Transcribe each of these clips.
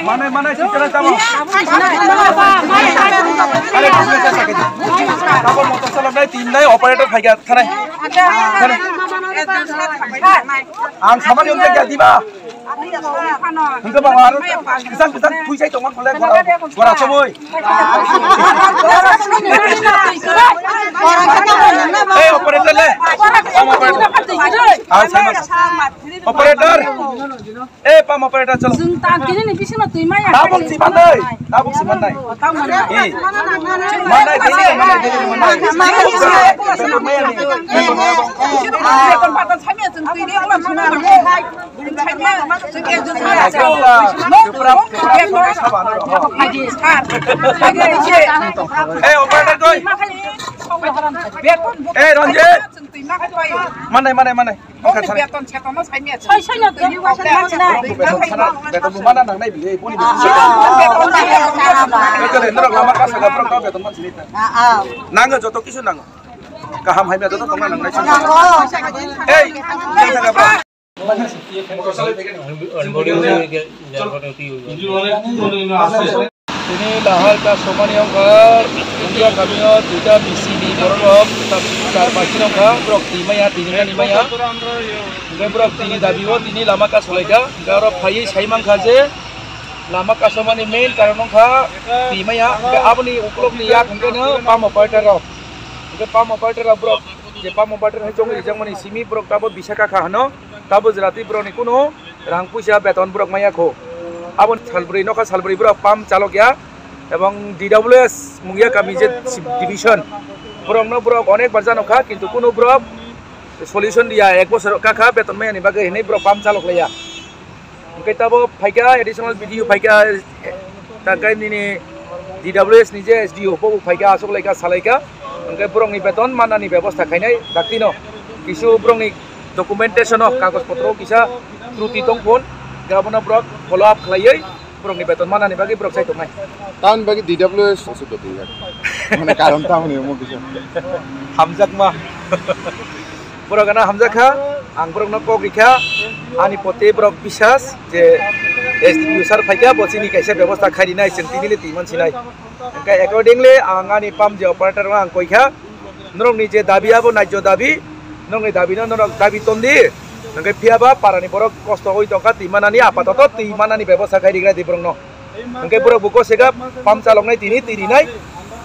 Mana sih kira kamu? Ada bisa sakit. Kamu motor salam naik tim naik operator kayak mana? Ang sama dia untuk jadi bah. Enggak bang harus kesan puisi itu mak boleh gua semua. Operator le. Operator. Pam operator chalo. Tabung si bandai. Mana operator koi. Ranjit. Mana. Beton mana nang naik biaya pun lama kasih gak pernah beton mana sini. Nangga jotok kisu nangga. Kaham hai beton tong nang naik sini. Ini lahar ka somani angkar India kami tidak BCD borok tapi pasti angkar brok timaya brok tini dabiwo tini lama ka solega garo phai saimang khaje lama ka somani main karon angkar timaya apni uklok ni yak hangke pam operator brok je pam operator hai chong rijang mani simi brok tabo bisaka khano tabo jrati brok ni kuno rang puisa beton brok maya kho abon salbri bro pam calok ya এবং DWS মুগিয়া কামিজে division bro অনেক বারজানো খা কিন্তু কোনো bro solution দিয়া এক বছর কাকা বেতন মাই আনি বাগে হেনে bro পাম চালক লাইয়া কেতাবো ফাইকা এডিশনাল ভিডিও ফাইকা তাকাই নিনি DWS নিজে SDO পো ফাইকা আসক লাইকা সালাইকা ওকে bro নি বেতন মানানি ব্যবস্থা খাইনাই ডাক্তিনো কিছু bro নি ডকুমেন্টেশন অফ কাগজপত্র কিসা ত্রুটি তংফোন Gabna bro follow up খাইयै bro নি বেতন মানানি বাগে bro চাই তমাই tahun bagi DWS sudah tidak. Mana karon tahun ini mau bisa. Hamzak mah. Bro kana Hamzak ha, ang bro no kok rikha, ani pote bro bisas je SDU sar phaika bosini kaisa ব্যবস্থা খাই dinai sentini timan sinai. Ka accordingly ang ani pam je operator ang koikha, norong ni je dabi abo najjo dabi, norong ni dabi no norong dabi tondi. Nangkai piaba parani bro kosto hoi toka timanani apatoto timanani ব্যবস্থা খাই digra di bro no. Angke bro buko sega pam calok nai tiri nai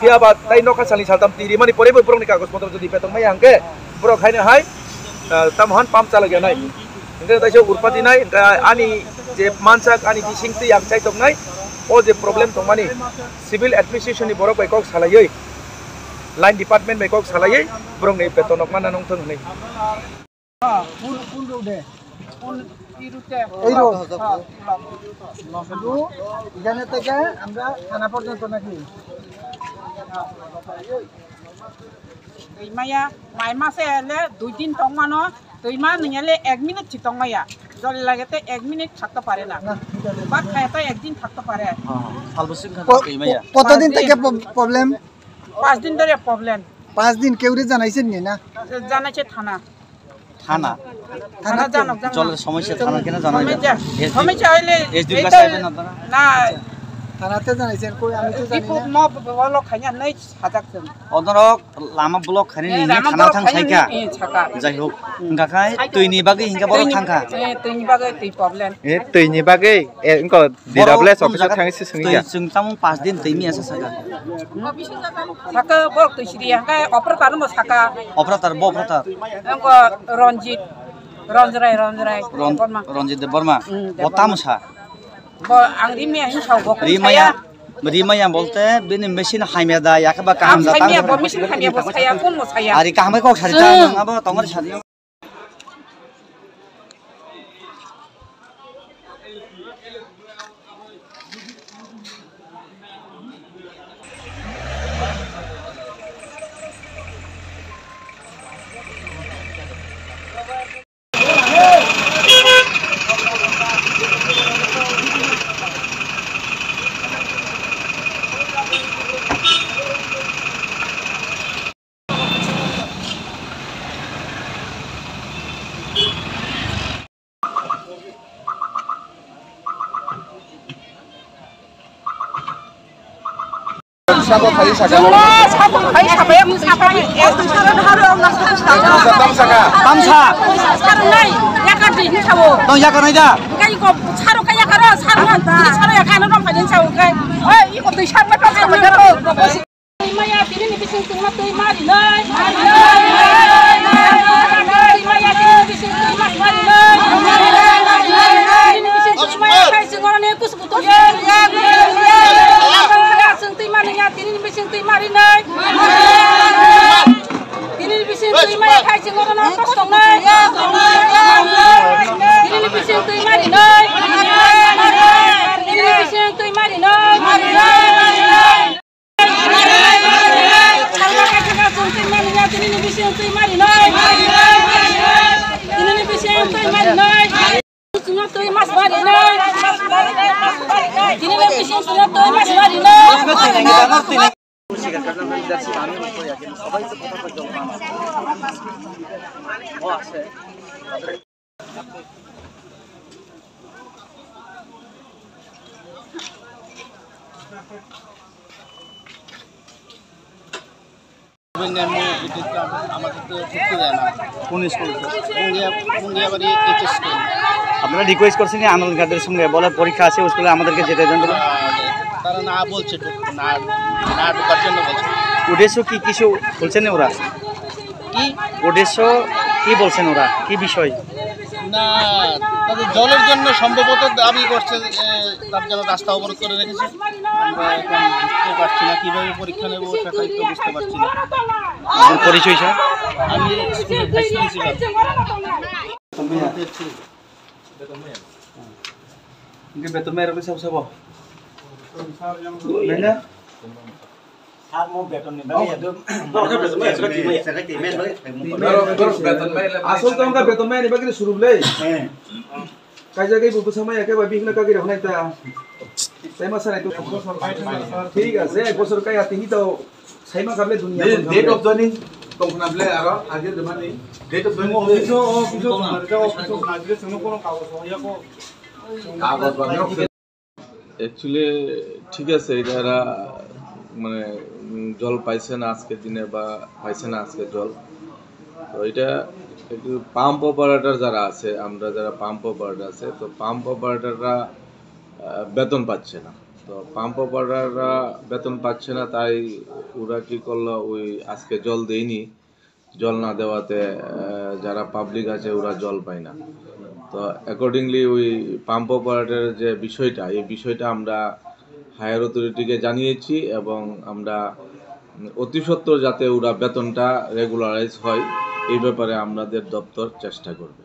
pia bat tai noka sali saltam tiri mani pore bro ni kagos potro jodi petong mai angke bro khaina hai tamhan pam calok ya nai angke tai so urpati nai ani je mansak ani bising ti yang chai tok nai o je problem tong mani civil administration ni bro bai kok salayoi line department bai kok salayoi bro ni petonok mana nong thong nai pun de এইরো এখানে থেকে আমরা থানা পর্যন্ত নাকি মাইয়া মাই মাসে এলে 2 দিন টংমানো তৈমা নিয়ালে 1 মিনিট চিতংমাইয়া জল লাগেতে 1 মিনিট থাকতে পারে না বাট খায়তে একদিন থাকতে পারে সালবসিং খাতে মাইয়া কতদিন থেকে প্রবলেম 5 দিন ধরে প্রবলেম 5 দিন কেউরে জানাইছেন না জানাইছে থানা জানো জলের সমস্যা থানা কেন জানাই সমস্যা হইলে এসডি ক্লাস আইবেন আপনারা না থানাতে জানাইছেন কই আমি তো জানি না মব ব্লক খাইয়া নাই হাজাকজন অদরক লামা ব্লক খানি নি থানা থাং সাইকা যাই হোক গাখাই তুইনি বাগে হিংকা বড় থাংকা তুইনি বাগে তুই problem tuini bagai engko DWS officer thangisi sungiya जों ताम 5 दिन तैमी आसा साका साका बक तुइ सिरिया काय ऑपरेटर म साका ऑपरेटर engko रंजराय रंजित वर्मा बतामसा आं रिमिया हिसाव बक रिमाया बोलते बिन मेसिन हाइमेदा याकबा काम जाता हाइमेया ब मेसिन हाइमेया बसाया कोन मसाया आरि कामै को सारिता नङाबो तंगर सारि Sabo Fayi Saka. Semua satu kali sampai yang sampai itu sekarang harus orang Tam Saka. Tamsa. sekarang naik ya kan di ini sawo. Tong yakan aja. Kai kok saru kaya karo saru ini saru ya kan orang kajen sawo kai. Ikut di sana kan sama jatuh. Maya tini ni bising tungma tuh mari nai. Maya tini bising tungma mari nai. Tini bising tungma kai singorane ku sebutu. Tini bising tui mari nai. Tini bising tui mari kai singorane kosong nai. Tini bising tui mari nai. Tini bising tui mari nai. Tini bising tui mari nai. Tini bising tui mari nai. Sunat tui mas mari nai. Tini bising sunat tui mas mari nai. আপনারা request করছেন আন্দোলনকারীদের সঙ্গে বলে পরীক্ষা আছে স্কুলে আমাদেরকে যেতে দেন বলে তারা না বলছে না না ঢোকার জন্য বলছে উদ্দেশ্য কি কিছু বলছেন ওরা কি উদ্দেশ্য কি বলছেন ওরা কি বিষয় না তাদের জলের জন্য সম্ভবত দাবি করছে তার জন্য রাস্তা অবরোধ করে রেখেছে আমরা এখন বুঝতে পারছি না কীভাবে পরীক্ষা নেব সেটাই তো বুঝতে পারছি না আপনার পরিচয় স্যার আমি স্কুলের vice principal Ini betul merah bisa siapa? Mana? Asal tu angka betul merah bagi suruh beli. Kaja ke buku sama ya ke babi nak kaki dah naik ta. Saya masa itu. ठीक है से बसर का याती ही तो सही में कबले दुनिया Date of joining. Tong na bele aro aage zaman ni. Date of joining. কাগজ বানাও অ্যাকচুয়ালি ঠিক আছে এরা মানে জল পাইছে না আজকের দিনে বা পাইছে না আজকে জল তো এটা একটু পাম্প অপারেটর যারা আছে আমরা যারা পাম্প অপারেটর আছে তো পাম্প অপারেটররা বেতন পাচ্ছে না তো পাম্প অপারেটররা বেতন পাচ্ছে না তাই ওরা কি করলো ওই আজকে জল দেয়নি জল না দেওয়াতে যারা পাবলিক আছে ওরা জল পায় না তো অ্যাকর্ডিংলি ওই পাম্প অপারেটরের যে বিষয়টা এই বিষয়টা আমরা হায়ার অথরিটিকে জানিয়েছি এবং আমরা অতি সত্বর যাতে ওরা বেতনটা রেগুলারাইজ হয় এই ব্যাপারে আমাদের দপ্তর চেষ্টা করবে